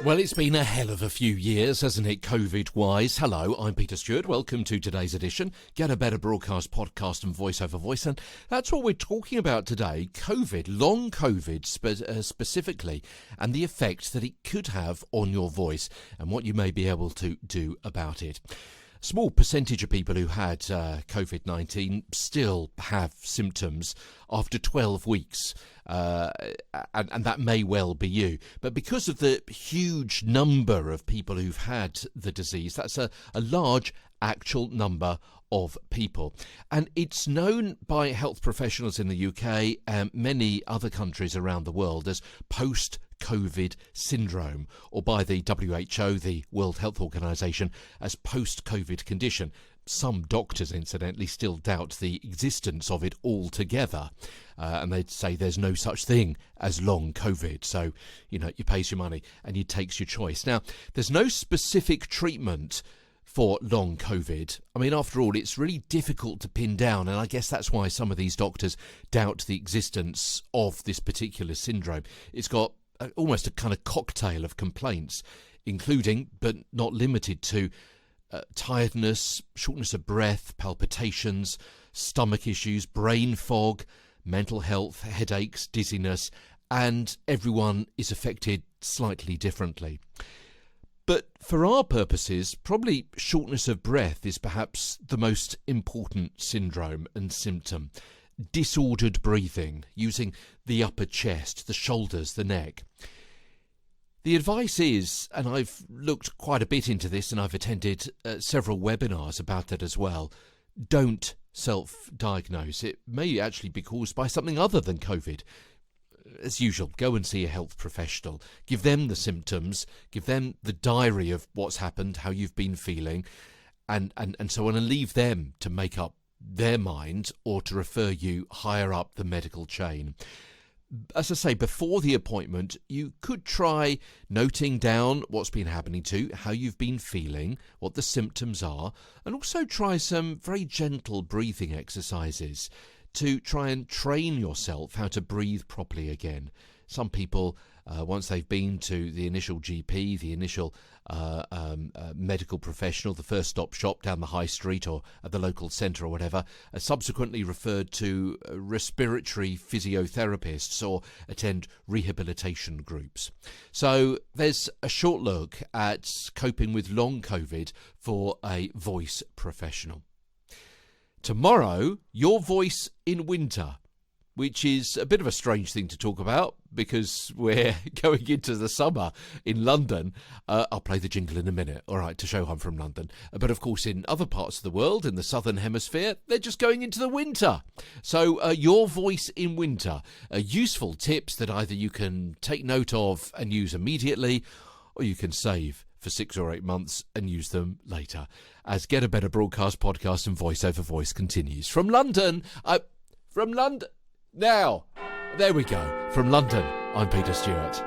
Well, it's been a hell of a few years, hasn't it, COVID-wise? Hello, I'm Peter Stewart. Welcome to today's edition. Get a Better Broadcast podcast and voice over voice. And that's what we're talking about today. COVID, long COVID specifically, and the effect that it could have on your voice and what you may be able to do about it. A small percentage of people who had COVID-19 still have symptoms after 12 weeks. And that may well be you. But because of the huge number of people who've had the disease, that's a large actual number of people. And it's known by health professionals in the UK and many other countries around the world as post-COVID syndrome, or by the WHO, the World Health Organization, as post-COVID condition. Some doctors, incidentally, still doubt the existence of it altogether. And they'd say there's no such thing as long COVID. So, you pays your money and you takes your choice. Now, there's no specific treatment for long COVID. I mean, after all, it's really difficult to pin down. And I guess that's why some of these doctors doubt the existence of this particular syndrome. It's got almost a kind of cocktail of complaints, including, but not limited to, tiredness, shortness of breath, palpitations, stomach issues, brain fog, mental health, headaches, dizziness, and everyone is affected slightly differently. But for our purposes, probably shortness of breath is perhaps the most important syndrome and symptom. Disordered breathing, using the upper chest, the shoulders, the neck. The advice is, and I've looked quite a bit into this and I've attended several webinars about that as well, don't self-diagnose. It may actually be caused by something other than COVID. As usual, go and see a health professional. Give them the symptoms, give them the diary of what's happened, how you've been feeling, and so on, and leave them to make up their mind or to refer you higher up the medical chain. As I say, before the appointment, you could try noting down what's been happening to you, how you've been feeling, what the symptoms are, and also try some very gentle breathing exercises to try and train yourself how to breathe properly again. Some people, once they've been to the initial GP, the initial medical professional, the first stop shop down the high street or at the local centre or whatever, are subsequently referred to respiratory physiotherapists or attend rehabilitation groups. So there's a short look at coping with long COVID for a voice professional. Tomorrow, your voice in winter, which is a bit of a strange thing to talk about because we're going into the summer in London. I'll play the jingle in a minute, all right, to show I'm from London. But of course, in other parts of the world, in the southern hemisphere, they're just going into the winter. So your voice in winter, useful tips that either you can take note of and use immediately, or you can save for 6 or 8 months and use them later. As Get a Better Broadcast podcast and voice over voice continues. From London, now, there we go. From London, I'm Peter Stewart.